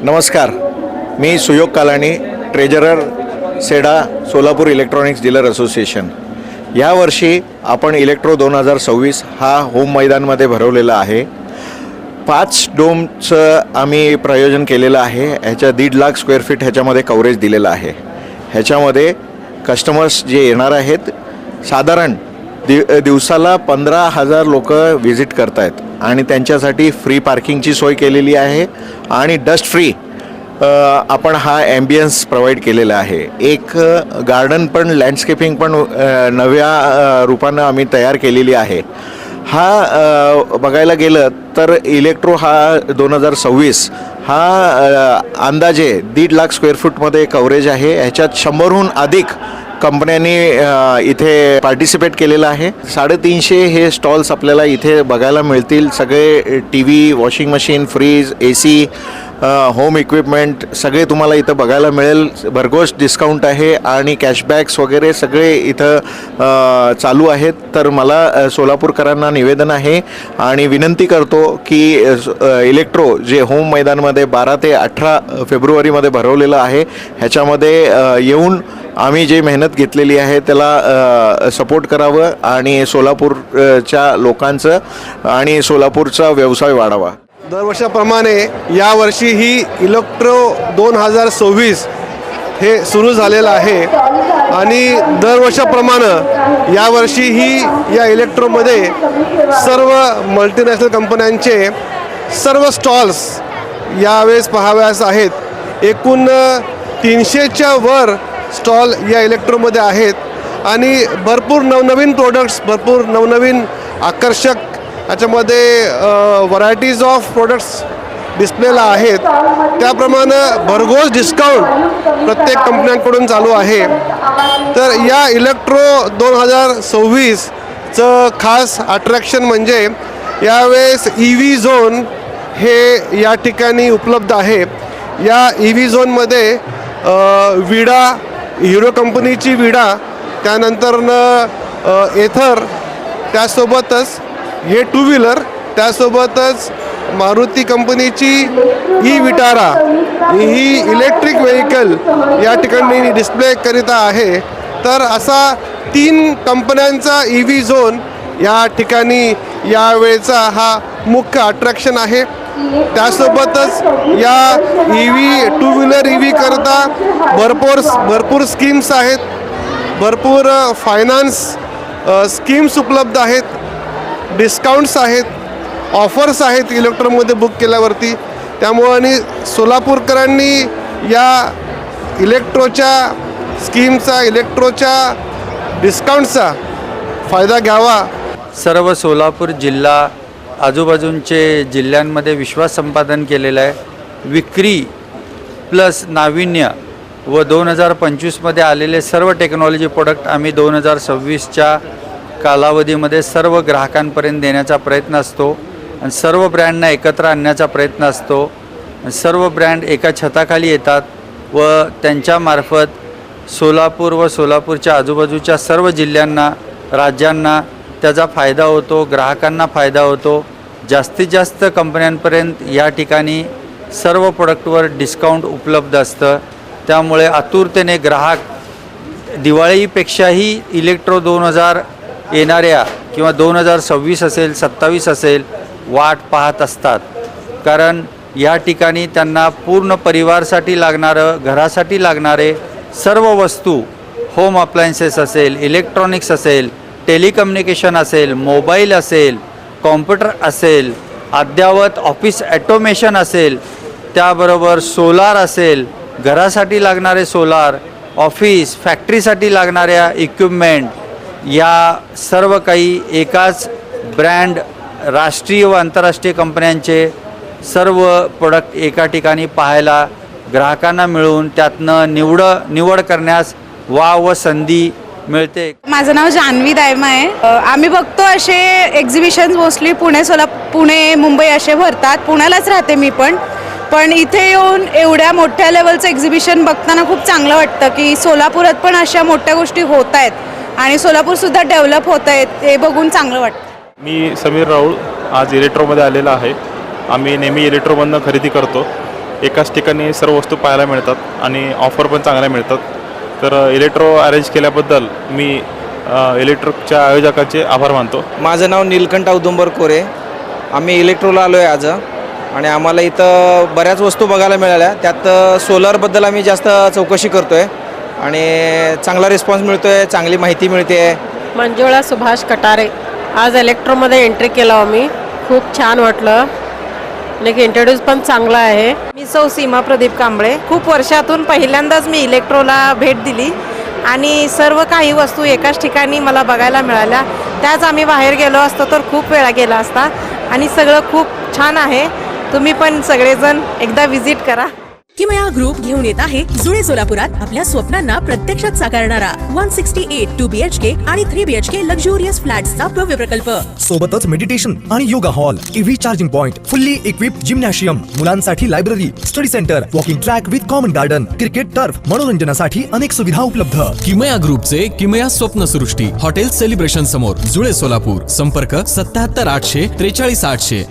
नमस्कार, मी सुयोग कालानी, ट्रेजरर सेडा सोलापूर इलेक्ट्रॉनिक्स डीलर असोसिएशन। यावर्षी आपण इलेक्ट्रो 2026 हा होम मैदानमध्ये भरवलेला आहे। 5 डोमचं आम्ही प्रयोजन केलेलं आहे। ह्याच्या 1.5 लाख स्क्वेअर फीट ह्याच्यामध्ये कव्हरेज दिलेलं आहे। ह्याच्यामध्ये कस्टमर्स जे येणार आहेत साधारण दिवसाला 15,000 लोक व्हिजिट करत आहेत आणि त्यांच्यासाठी फ्री पार्किंगची सोय केलेली आहे आणि डस्ट फ्री आपण हा ॲम्बियन्स प्रोव्हाइड केलेला आहे। एक गार्डन पण लँडस्केपिंग पण नव्या रूपानं आम्ही तयार केलेली आहे। हा बघायला गेलं तर इलेक्ट्रो हा 2026 हा अंदाजे 1.5 लाख स्क्वेअर फूटमध्ये कव्हरेज आहे। ह्याच्यात 100हून अधिक कंपन्यांनी इथे पार्टिसिपेट केलेलं आहे। 350 हे स्टॉल्स आपल्याला इथे बघायला मिळतील। सगळे TV, washing machine, fridge, AC, home equipment सगळे तुम्हाला इथं बघायला मिळेल। भरघोस डिस्काउंट आहे आणि कॅशबॅक्स वगैरे सगळे इथं चालू आहेत। तर मला सोलापूरकरांना निवेदन आहे आणि विनंती करतो की इलेक्ट्रो जे होम मैदानमध्ये 12 ते 18 फेब्रुवारीमध्ये भरवलेलं आहे ह्याच्यामध्ये येऊन आम्ही जे मेहनत घेतलेली आहे त्याला सपोर्ट करावं आणि सोलापूरच्या लोकांचं आणि सोलापूरचा व्यवसाय वाढावा। दरवर्षाप्रमाणे यावर्षीही इलेक्ट्रो 2026 हे सुरू झालेलं आहे आणि दरवर्षाप्रमाणे यावर्षीही या इलेक्ट्रोमध्ये सर्व मल्टीनॅशनल कंपन्यांचे सर्व स्टॉल्स यावेळेस पाहाव्यास आहेत। एकूण 300च्या वर स्टॉल या इलेक्ट्रोमध्ये आहेत आणि भरपूर नवनवीन प्रोडक्ट्स, भरपूर नवनवीन आकर्षक याच्यामध्ये व्हरायटीज ऑफ प्रोडक्ट्स डिस्प्लेला आहेत। त्याप्रमाणे भरघोस डिस्काउंट प्रत्येक कंपन्यांकडून चालू आहे। तर या इलेक्ट्रो 2026चं खास अट्रॅक्शन म्हणजे यावेळेस EV झोन हे या ठिकाणी उपलब्ध आहे। या EV झोनमध्ये विडा, हिरो कंपनीची विडा, त्यानंतरनं एथर, त्यासोबतच हे 2 व्हीलर, त्यासोबतच मारुती कंपनीची ई विटारा ही इलेक्ट्रिक व्हेकल या ठिकाणी डिस्प्ले करीता आहे। तर असा 3 कंपन्यांचा EV झोन या ठिकाणी यावेळेचा हा मुख्य अट्रॅक्शन आहे। त्यासोबतच या टू व्हीलर EV करता भरपूर स्कीम्स आहेत, भरपूर फायनान्स स्कीम्स उपलब्ध आहेत, डिस्काउंट्स आहेत, ऑफर्स आहेत इलेक्ट्रोमध्ये बुक केल्यावरती। त्यामुळे आणि सोलापूरकरांनी या इलेक्ट्रोच्या स्कीमचा, इलेक्ट्रोच्या डिस्काउंटचा फायदा घ्यावा। सर्व सोलापूर जिल्हा आजूबाजूंचे जिल्ह्यांमध्ये विश्वास संपादन केलेला आहे। विक्री प्लस नाविन्य व 2025मध्ये आलेले सर्व टेक्नॉलॉजी प्रोडक्ट आम्ही 2026च्या कालावधीमध्ये सर्व ग्राहकांपर्यंत देण्याचा प्रयत्न असतो आणि सर्व ब्रँडना एकत्र आणण्याचा प्रयत्न असतो। सर्व ब्रँड एका छताखाली येतात व त्यांच्यामार्फत सोलापूर व सोलापूरच्या आजूबाजूच्या सर्व जिल्ह्यांना, राज्यांना त्याचा फायदा होतो, ग्राहकांना फायदा होतो। जास्तीत जास्त कंपन्यांपर्यंत या ठिकाणी सर्व प्रोडक्टवर डिस्काउंट उपलब्ध असतं। त्यामुळे आतुरतेने ग्राहक दिवाळीपेक्षाही इलेक्ट्रो 2000 येणाऱ्या किंवा 2026 असेल, 27 असेल वाट पाहत असतात। कारण या ठिकाणी त्यांना पूर्ण परिवारासाठी लागणारं, घरासाठी लागणारे सर्व वस्तू, होम अप्लायन्सेस असेल, इलेक्ट्रॉनिक्स असेल, टेलिकम्युनिकेशन असेल, मोबाईल असेल, कॉम्प्युटर असेल, अद्ययावत ऑफिस ॲटोमेशन असेल, त्याबरोबर सोलार असेल, घरासाठी लागणारे सोलार, ऑफिस फॅक्टरीसाठी लागणाऱ्या इक्विपमेंट, या सर्व काही एकाच ब्रँड, राष्ट्रीय व आंतरराष्ट्रीय कंपन्यांचे सर्व प्रोडक्ट एका ठिकाणी पाहायला ग्राहकांना मिळून त्यातनं निवड करण्यास वाव व संधी मिळते। माझं नाव जान्हवी दायमा आहे। आम्ही बघतो असे एक्झिबिशन्स मोस्टली पुणे, मुंबई असे भरतात। पुण्यालाच राहते मी पण इथे येऊन एवढ्या मोठ्या लेवलचं एक्झिबिशन बघताना खूप चांगलं वाटतं की सोलापुरात पण अशा मोठ्या गोष्टी होत आहेत आणि सोलापूरसुद्धा डेव्हलप होत आहेत, हे बघून चांगलं वाटतं। मी समीर राऊळ आज इलेक्ट्रोमध्ये आलेला आहे। आम्ही नेहमी इलेक्ट्रोमधनं खरेदी करतो। एकाच ठिकाणी सर्व वस्तू पाहायला मिळतात आणि ऑफर पण चांगल्या मिळतात. तर इलेक्ट्रो अरेंज केल्याबद्दल मी इलेक्ट्रोच्या आयोजकाचे आभार मानतो. माझं नाव नीलकंठ औदुंबर कोरे. आम्ही इलेक्ट्रोला आलो आहे आज आणि आम्हाला इथं बऱ्याच वस्तू बघायला मिळाल्या. त्यात सोलरबद्दल आम्ही जास्त चौकशी करतो आहे आणि चांगला रिस्पॉन्स मिळतो आहे, चांगली माहिती मिळते आहे. मंजुळा सुभाष कटारे. आज इलेक्ट्रोमध्ये एंट्री केलं आम्ही. खूप छान वाटलं आणि इंट्रोड्यूस पण चांगला आहे. मी सौ सीमा प्रदीप कांबळे. खूप वर्षातून पहिल्यांदाच मी इलेक्ट्रोला भेट दिली आणि सर्व काही वस्तू एकाच ठिकाणी मला बघायला मिळाल्या. त्याच आम्ही बाहेर गेलो असतो तर खूप वेळा गेला असता आणि सगळं खूप छान आहे. तुम्ही पण सगळेजण एकदा व्हिजिट करा. किमया ग्रुप घेऊन येत आहे जुळे सोलापुरात आपल्या स्वप्नांना प्रत्यक्षात साकारणारा 168 2 BHK आणि 3 BHK लक्झुरियस फ्लॅट्सचा भव्य प्रकल्प. सोबतच मेडिटेशन आणि yoga hall, EV charging point, fully equipped gymnasium, मुलांसाठी library, study centre, walking track with common garden, cricket turf, मनोरंजनासाठी अनेक सुविधा उपलब्ध. किमया ग्रुपचे किमया स्वप्नसृष्टी हॉटेल सेलिब्रेशन समोर जुळे सोलापूर. संपर्क 77 800 43 800.